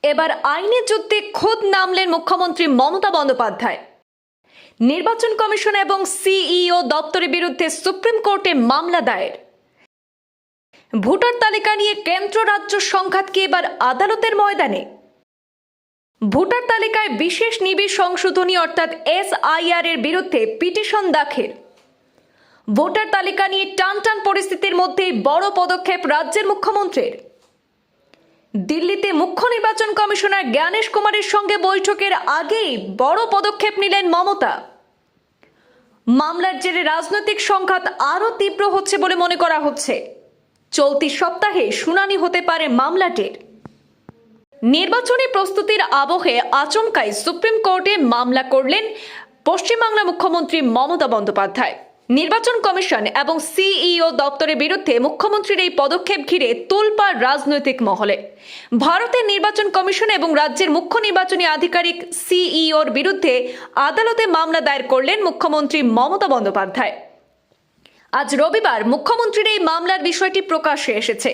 এবার আইনের যুদ্ধে খোদ নামলেন মুখ্যমন্ত্রী মমতা বন্দ্যোপাধ্যায়। নির্বাচন কমিশন এবং সিইও দপ্তরের বিরুদ্ধে সুপ্রিম কোর্টে মামলা দায়ের। ভোটার তালিকা নিয়ে কেন্দ্র রাজ্য সংঘাত কি এবার আদালতের ময়দানে? ভোটার তালিকায় বিশেষ নিবিড় সংশোধনী অর্থাৎ SIR এর বিরুদ্ধে পিটিশন দাখিল। ভোটার তালিকা নিয়ে টানটান পরিস্থিতির মধ্যেই বড় পদক্ষেপ রাজ্যের মুখ্যমন্ত্রীর। দিল্লিতে মুখ্য নির্বাচন কমিশনার জ্ঞানেশ কুমারের সঙ্গে বৈঠকের আগেই বড় পদক্ষেপ নিলেন মমতা। মামলার জেরে রাজনৈতিক সংঘাত আরও তীব্র হচ্ছে বলে মনে করা হচ্ছে। চলতি সপ্তাহে শুনানি হতে পারে মামলাটির। নির্বাচনী প্রস্তুতির আবহে আচমকাই সুপ্রিম কোর্টে মামলা করলেন পশ্চিমবাংলা মুখ্যমন্ত্রী মমতা বন্দ্যোপাধ্যায়। নির্বাচন কমিশন এবং সিইও দপ্তরের বিরুদ্ধে মুখ্যমন্ত্রীর এই পদক্ষেপ ঘিরে তোলপাড় রাজনৈতিক মহলে। ভারতের নির্বাচন কমিশন এবং রাজ্যের মুখ্য নির্বাচনী আধিকারিক সিইওর বিরুদ্ধে আদালতে মামলা দায়ের করলেন মুখ্যমন্ত্রী মমতা বন্দ্যোপাধ্যায়। আজ রবিবার মুখ্যমন্ত্রীর এই মামলার বিষয়টি প্রকাশ্যে এসেছে।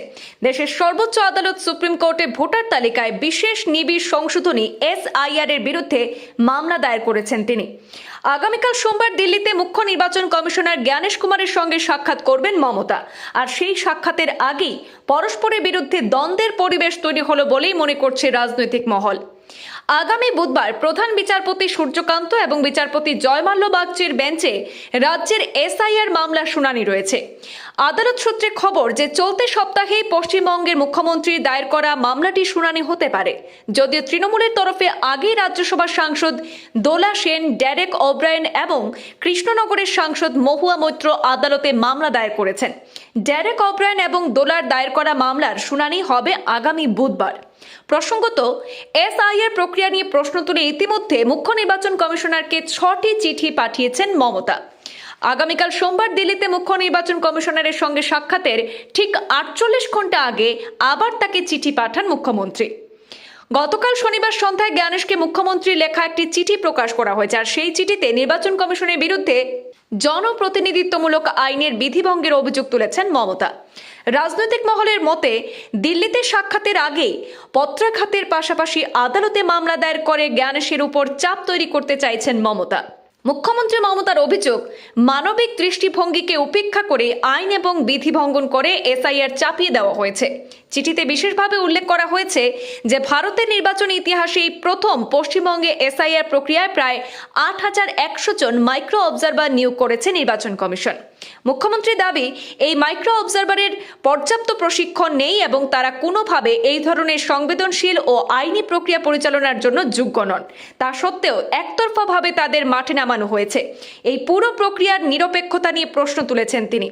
দেশের সর্বোচ্চ আদালত সুপ্রিম কোর্টে ভোটার তালিকায় বিশেষ নিবিড় সংশোধনী SIR এর বিরুদ্ধে মামলা দায়ের করেছেন তিনি। আগামীকাল সোমবার দিল্লিতে মুখ্য নির্বাচন কমিশনার জ্ঞানেশ কুমারের সঙ্গে সাক্ষাৎ করবেন মমতা। আর সেই সাক্ষাতের আগেই পরস্পরের বিরুদ্ধে দ্বন্দ্বের পরিবেশ তৈরি হলো বলেই মনে করছে রাজনৈতিক মহল। আগামী বুধবার প্রধান বিচারপতি সূর্যকান্ত এবং বিচারপতি জয়মাল্য বাগচির বেঞ্চে রাজ্যের SIR মামলার শুনানি রয়েছে। আদালত সূত্রে খবর যে চলতি সপ্তাহেই পশ্চিমবঙ্গের মুখ্যমন্ত্রীর দায়ের করা মামলাটি শুনানি হতে পারে। যদিও তৃণমূলের তরফে আগেই রাজ্যসভার সাংসদ দোলা সেন, ডেরেক ওব্রায়েন এবং কৃষ্ণনগরের সাংসদ মহুয়া মৈত্র আদালতে মামলা দায়ের করেছেন। ডেরেক ওব্রায়েন এবং দোলার দায়ের করা মামলার শুনানি হবে আগামী বুধবার। প্রসঙ্গত, SIR প্রক্রিয়া নিয়ে প্রশ্ন তুলে ইতিমধ্যে মুখ্য নির্বাচন কমিশনারকে 6টি চিঠি পাঠিয়েছেন মমতা। আগামীকাল সোমবার দিল্লিতে মুখ্য নির্বাচন কমিশনারের সঙ্গে সাক্ষাতের ঠিক 48 ঘন্টা আগে আবার তাকে চিঠি পাঠান মুখ্যমন্ত্রী। গতকাল শনিবার সন্ধ্যায় জ্ঞানেশকে মুখ্যমন্ত্রীর লেখা একটি চিঠি প্রকাশ করা হয়েছে। আর সেই চিঠিতে নির্বাচন কমিশনের বিরুদ্ধে জনপ্রতিনিধিত্বমূলক আইনের বিধিভঙ্গের অভিযোগ তুলেছেন মমতা। রাজনৈতিক মহলের মতে দিল্লিতে সাক্ষাতের আগে পত্রাঘাতের পাশাপাশি আদালতে মামলা দায়ের করে জ্ঞানেশের উপর চাপ তৈরি করতে চাইছেন মমতা। মুখ্যমন্ত্রী মমতার অভিযোগ, মানবিক দৃষ্টিভঙ্গিকে উপেক্ষা করে আইন এবং বিধি ভঙ্গন করে SIR চাপিয়ে দেওয়া হয়েছে। চিঠিতে বিশেষভাবে উল্লেখ করা হয়েছে যে ভারতের নির্বাচনী ইতিহাসে প্রথম পশ্চিমবঙ্গে SIR প্রক্রিয়ায় প্রায় 8100 জন মাইক্রো অবজারভার নিয়োগ করেছে নির্বাচন কমিশন। মুখ্যমন্ত্রীর দাবি, এই মাইক্রো অবজারভারের পর্যাপ্ত প্রশিক্ষণ নেই এবং তারা কোনোভাবে এই ধরনের সংবেদনশীল ও আইনি প্রক্রিয়া পরিচালনার জন্য যোগ্য নন। তা সত্ত্বেও একতরফাভাবে তাদের মাঠে নামানো হয়েছে। এই পুরো প্রক্রিয়ার নিরপেক্ষতা নিয়ে প্রশ্ন তুলেছেন তিনি।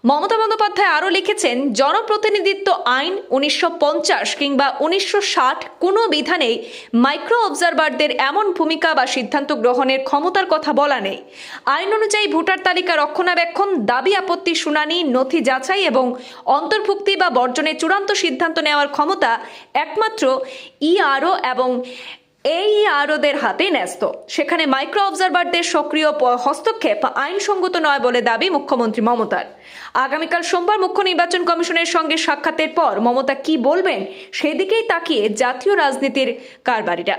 মমতা বন্দ্যোপাধ্যায় আরও লিখেছেন, জনপ্রতিনিধিত্ব আইন 1950 কিংবা 1960 কোনো বিধানেই মাইক্রো অবজারভারদের এমন ভূমিকা বা সিদ্ধান্ত গ্রহণের ক্ষমতার কথা বলা নেই। আইন অনুযায়ী ভোটার তালিকা রক্ষণাবেক্ষণ, দাবি আপত্তি শুনানি, নথি যাচাই এবং অন্তর্ভুক্তি বা বর্জনের চূড়ান্ত সিদ্ধান্ত নেওয়ার ক্ষমতা একমাত্র ERO এবং AEROদের হাতে ন্যস্ত। সেখানে মাইক্রো অবজারভারদের সক্রিয় হস্তক্ষেপ আইনসঙ্গত নয় বলে দাবি মুখ্যমন্ত্রী মমতার। আগামীকাল সোমবার মুখ্য নির্বাচন কমিশনের সঙ্গে সাক্ষাতের পর মমতা কি বলবেন সেদিকেই তাকিয়ে জাতীয় রাজনীতির কারবারিরা।